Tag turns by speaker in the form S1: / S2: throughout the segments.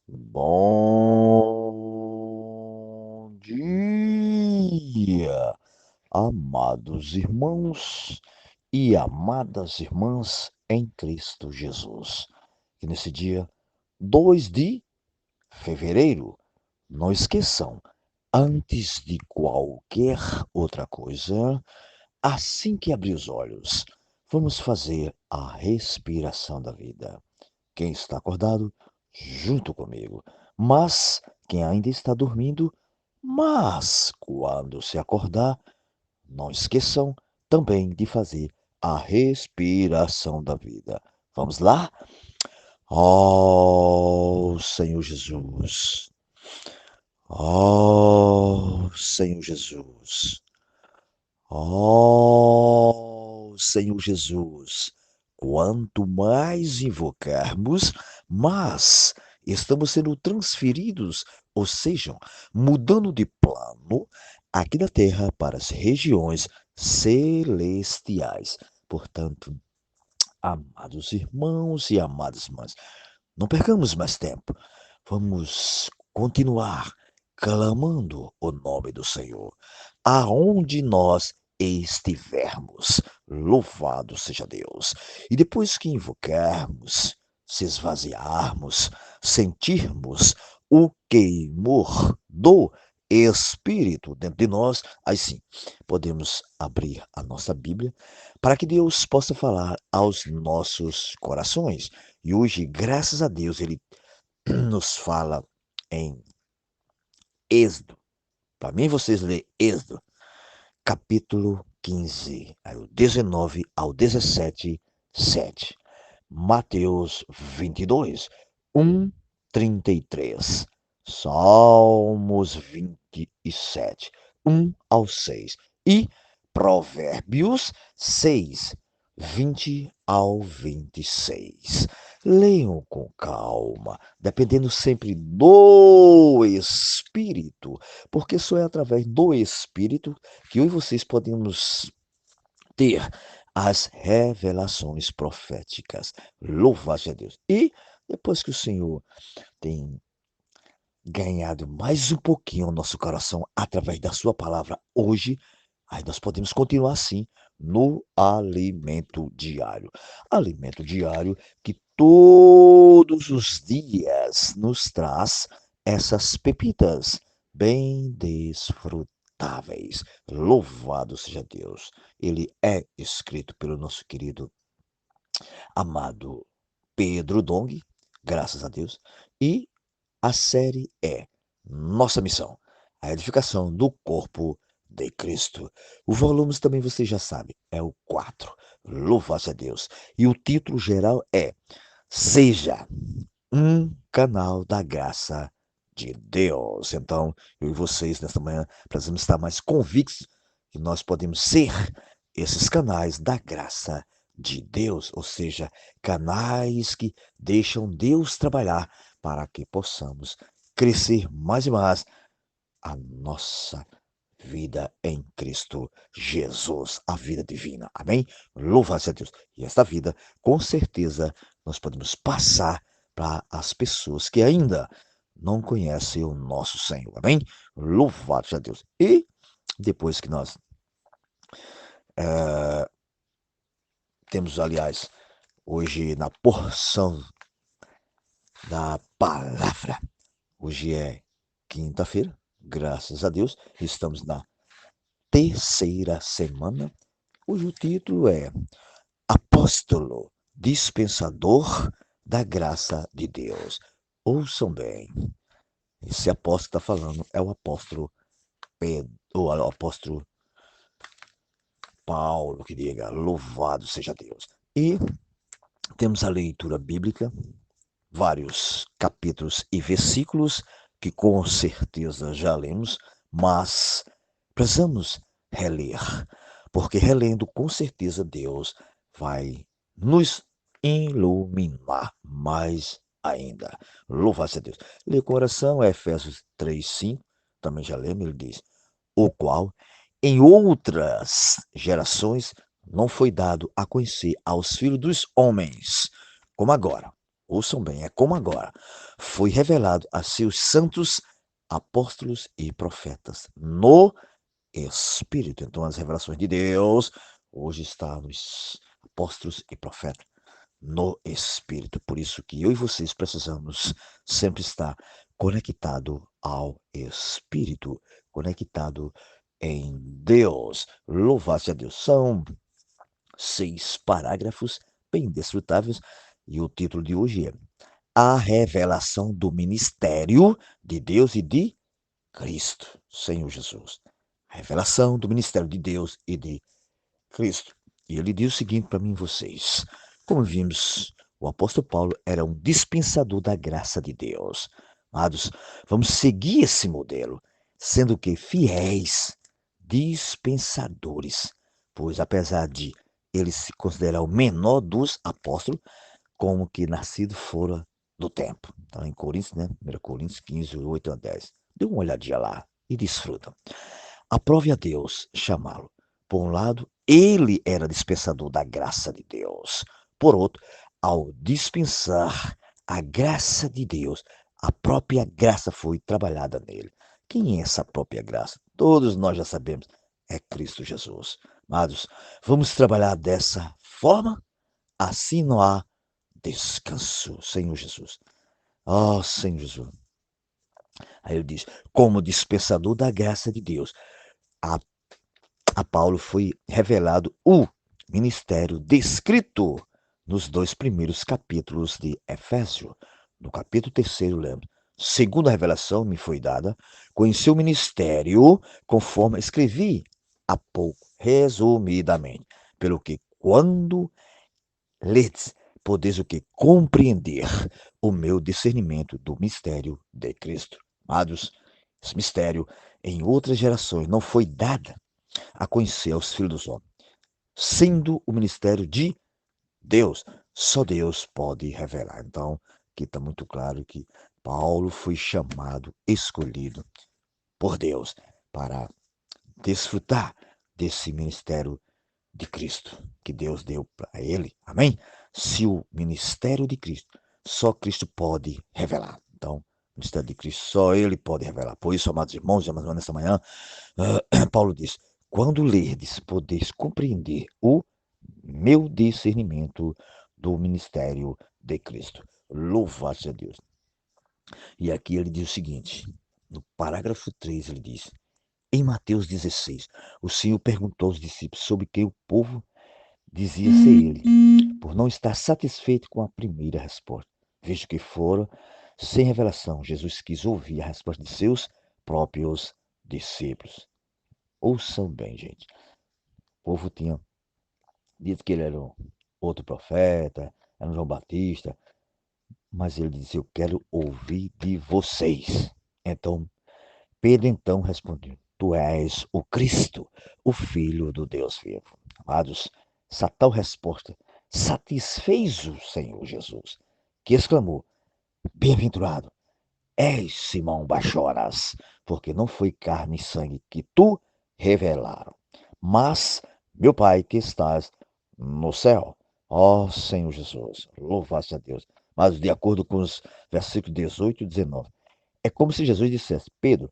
S1: Bom dia, amados irmãos e amadas irmãs em Cristo Jesus. Que nesse dia 2 de fevereiro, não esqueçam, antes de qualquer outra coisa, assim que abrir os olhos, vamos fazer a respiração da vida. Quem está acordado, junto comigo. Mas quem ainda está dormindo, mas quando se acordar, não esqueçam também de fazer a respiração da vida. Vamos lá? Oh, Senhor Jesus. Oh, Senhor Jesus. Oh, Senhor Jesus, quanto mais invocarmos, mais estamos sendo transferidos, ou seja, mudando de plano aqui da Terra para as regiões celestiais. Portanto, amados irmãos e amadas irmãs, não percamos mais tempo. Vamos continuar clamando o nome do Senhor, aonde nós estivermos. Louvado seja Deus. E depois que invocarmos, se esvaziarmos, sentirmos o queimor do Espírito dentro de nós, aí sim, podemos abrir a nossa Bíblia para que Deus possa falar aos nossos corações. E hoje, graças a Deus, Ele nos fala em Êxodo. Para mim, vocês lê Êxodo, capítulo 15, aí o 19 ao 17, 7. Mateus 22, 1, 33. Salmos 27, 1 ao 6. E Provérbios 6, 20 ao 26. Leiam com calma, dependendo sempre do Espírito, porque só é através do Espírito que eu e vocês podemos ter as revelações proféticas. Louvado seja Deus. E depois que o Senhor tem ganhado mais um pouquinho o nosso coração através da sua palavra hoje, aí nós podemos continuar assim no alimento diário. Alimento diário que todos os dias nos traz essas pepitas bem desfrutáveis. Louvado seja Deus. Ele é escrito pelo nosso querido amado Pedro Dong, graças a Deus, e a série é Nossa Missão, a edificação do corpo de Cristo. O volume também você já sabe, é o 4. Louvado a Deus. E o título geral é Seja um canal da graça de Deus. Então, eu e vocês nesta manhã precisamos estar mais convictos que nós podemos ser esses canais da graça de Deus, ou seja, canais que deixam Deus trabalhar para que possamos crescer mais e mais a nossa vida em Cristo Jesus, a vida divina. Amém? Louvado a Deus. E esta vida, com certeza, nós podemos passar para as pessoas que ainda não conhecem o nosso Senhor. Amém? Louvado seja Deus. E depois que nós temos, aliás, hoje na porção da palavra, hoje é quinta-feira, graças a Deus, estamos na terceira semana, cujo título é Apóstolo, dispensador da graça de Deus. Ouçam bem, esse apóstolo que está falando é o apóstolo Pedro, ou o apóstolo Paulo, que diga, louvado seja Deus. E temos a leitura bíblica, vários capítulos e versículos que com certeza já lemos, mas precisamos reler, porque relendo com certeza Deus vai nos iluminar mais ainda. Louvado a Deus. Lê com oração, Efésios 3:5, também já lemos, ele diz, o qual em outras gerações não foi dado a conhecer aos filhos dos homens, como agora. ouçam bem, é como agora, foi revelado a seus santos apóstolos e profetas no Espírito. Então, as revelações de Deus hoje estão nos apóstolos e profetas no Espírito. Por isso que eu e vocês precisamos sempre estar conectado ao Espírito, conectado em Deus. Louvado a Deus. São 6 parágrafos bem desfrutáveis e o título de hoje é A Revelação do Ministério de Deus e de Cristo, Senhor Jesus. A revelação do ministério de Deus e de Cristo. E ele diz o seguinte para mim e vocês. Como vimos, o apóstolo Paulo era um dispensador da graça de Deus. Amados, vamos seguir esse modelo, sendo que fiéis dispensadores, pois apesar de ele se considerar o menor dos apóstolos, como que nascido fora do tempo. Então, em Coríntios, né? 1 Coríntios 15, 8 a 10. Dê uma olhadinha lá e desfruta. Aprove a Deus chamá-lo. Por um lado, ele era dispensador da graça de Deus. Por outro, ao dispensar a graça de Deus, a própria graça foi trabalhada nele. Quem é essa própria graça? Todos nós já sabemos. É Cristo Jesus. Amados, vamos trabalhar dessa forma? Assim não há descanso, Senhor Jesus. Oh, Senhor Jesus. Aí ele diz, como dispensador da graça de Deus, a a Paulo foi revelado o ministério descrito nos 2 primeiros capítulos de Efésios. No capítulo 3º, lembra? Segundo a revelação me foi dada, conheci o ministério conforme escrevi há pouco, resumidamente. Pelo que, quando ledes, podeis o que? Compreender o meu discernimento do mistério de Cristo. Amados, esse mistério em outras gerações não foi dado a conhecer aos filhos dos homens, sendo o ministério de Deus. Só Deus pode revelar. Então, aqui está muito claro que Paulo foi chamado, escolhido por Deus para desfrutar desse ministério de Cristo, que Deus deu para ele. Amém? Se o ministério de Cristo, só Cristo pode revelar. Então, o ministério de Cristo, só ele pode revelar. Por isso, amados irmãos e irmãs, nesta manhã, Paulo diz, quando lerdes, podeis compreender o meu discernimento do ministério de Cristo. Louvado a Deus. E aqui ele diz o seguinte, no parágrafo 3 ele diz, em Mateus 16, o Senhor perguntou aos discípulos sobre quem o povo dizia ser ele, por não estar satisfeito com a primeira resposta. Visto que fora sem revelação, Jesus quis ouvir a resposta de seus próprios discípulos. Ouçam bem, gente. O povo tinha dito que ele era outro profeta, era um João Batista, mas ele disse, eu quero ouvir de vocês. Então, Pedro então respondeu, tu és o Cristo, o Filho do Deus vivo. Amados, essa tal resposta satisfez o Senhor Jesus, que exclamou, bem-aventurado és Simão Bajoras, porque não foi carne e sangue que tu revelaram, mas meu Pai que estás no céu. Ó Senhor Jesus, louvado seja Deus. Mas de acordo com os versículos 18 e 19, é como se Jesus dissesse, Pedro,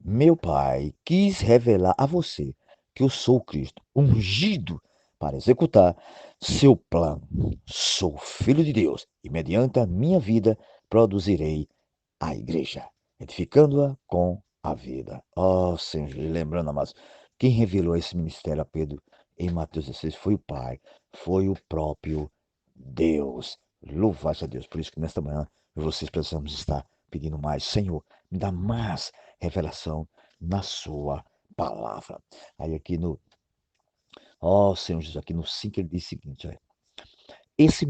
S1: meu Pai quis revelar a você que eu sou o Cristo, ungido para executar seu plano. Sou filho de Deus e mediante a minha vida produzirei a igreja, edificando-a com a vida. Ó Senhor, lembrando, amados, quem revelou esse ministério a Pedro em Mateus 16 foi o Pai, foi o próprio Deus. Louvado a Deus. Por isso que nesta manhã vocês precisamos estar pedindo mais. Senhor, me dá mais revelação na sua palavra. Aí aqui no, Senhor Jesus, aqui no 5 ele diz o seguinte, olha, esse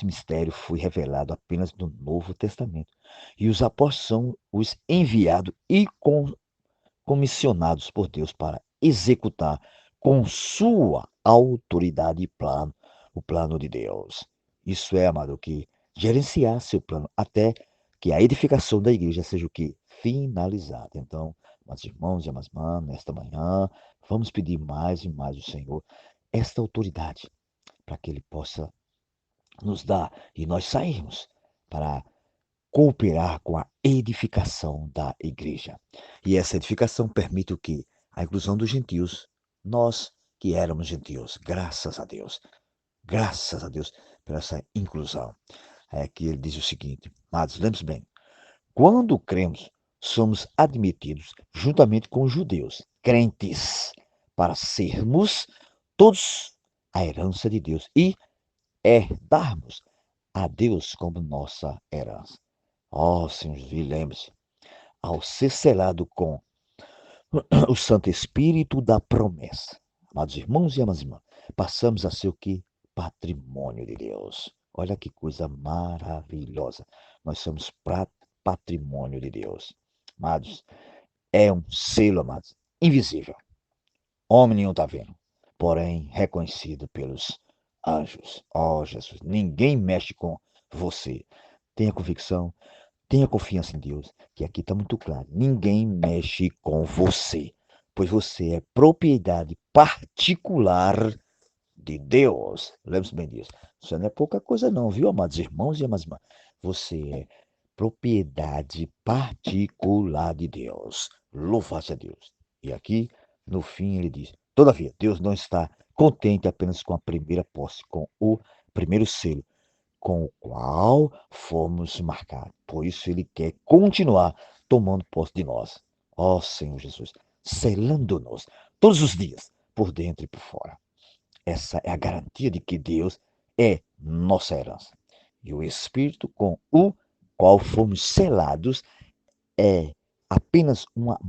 S1: mistério foi revelado apenas no Novo Testamento. E os apóstolos são os enviados e comissionados por Deus para executar com sua autoridade e plano o plano de Deus. Isso é, amado, que gerenciar seu plano até que a edificação da igreja seja o que? Finalizada. Então, meus irmãos e minhas irmãs, nesta manhã, vamos pedir mais e mais ao Senhor esta autoridade para que Ele possa nos dá e nós sairmos para cooperar com a edificação da igreja. E essa edificação permite o quê? A inclusão dos gentios. Nós que éramos gentios, graças a Deus por essa inclusão. É que ele diz o seguinte, amados, lembre-se bem, quando cremos, somos admitidos juntamente com os judeus, crentes, para sermos todos a herança de Deus e herdarmos a Deus como nossa herança. Ó, Senhor Jesus, lembre-se, ao ser selado com o Santo Espírito da promessa, amados irmãos e amadas irmãs, passamos a ser o que? Patrimônio de Deus. Olha que coisa maravilhosa. Nós somos patrimônio de Deus. Amados, é um selo, amados, invisível. Homem nenhum está vendo, porém reconhecido pelos anjos. Ó Jesus, ninguém mexe com você. Tenha convicção, tenha confiança em Deus, que aqui está muito claro. Ninguém mexe com você, pois você é propriedade particular de Deus. Lembre-se bem disso. Isso não é pouca coisa não, viu, amados irmãos e amadas irmãs? Você é propriedade particular de Deus. Louvado a Deus. E aqui, no fim, ele diz: todavia, Deus não está contente apenas com a primeira posse, com o primeiro selo, com o qual fomos marcados. Por isso, ele quer continuar tomando posse de nós. Ó Senhor Jesus, selando-nos todos os dias, por dentro e por fora. Essa é a garantia de que Deus é nossa herança. E o Espírito com o qual fomos selados é apenas uma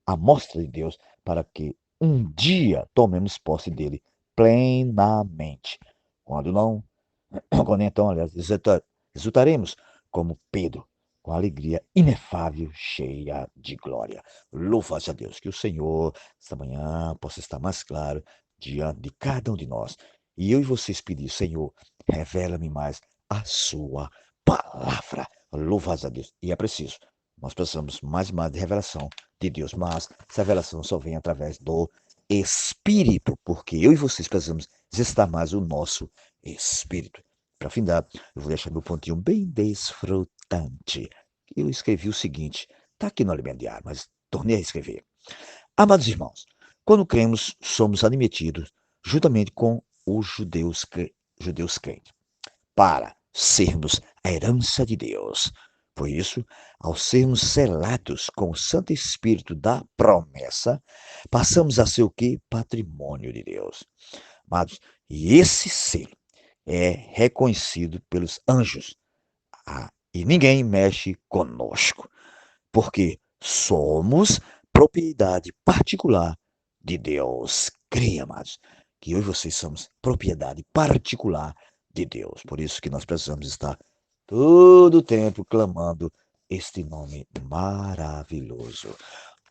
S1: amostra de Deus para que um dia tomemos posse dele plenamente. Quando não, quando então, aliás, exultaremos como Pedro, com alegria inefável, cheia de glória. Louva-se a Deus, que o Senhor, esta manhã, possa estar mais claro diante de cada um de nós. E eu e vocês pedir, Senhor, revela-me mais a sua palavra. Louva-se a Deus. E é preciso. Nós precisamos mais e mais de revelação de Deus, mas essa revelação só vem através do Espírito, porque eu e vocês precisamos exercitar mais o nosso Espírito. Para findar, eu vou deixar meu pontinho bem desfrutante. Eu escrevi o seguinte, está aqui no alimento diário, mas tornei a escrever. Amados irmãos, quando cremos, somos admitidos juntamente com os judeus crentes, para sermos a herança de Deus. Por isso, ao sermos selados com o Santo Espírito da promessa, passamos a ser o quê? Patrimônio de Deus. Amados, e esse selo é reconhecido pelos anjos. E ninguém mexe conosco, porque somos propriedade particular de Deus. Creia, amados, que eu e vocês somos propriedade particular de Deus. Por isso que nós precisamos estar todo o tempo clamando este nome maravilhoso.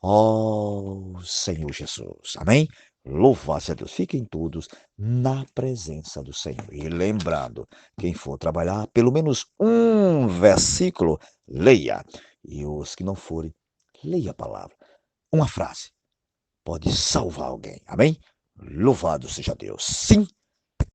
S1: Ó Senhor Jesus. Amém? Louvado seja Deus. Fiquem todos na presença do Senhor. E lembrando, quem for trabalhar, pelo menos um versículo, leia. E os que não forem, leia a palavra. Uma frase pode salvar alguém. Amém? Louvado seja Deus. Sim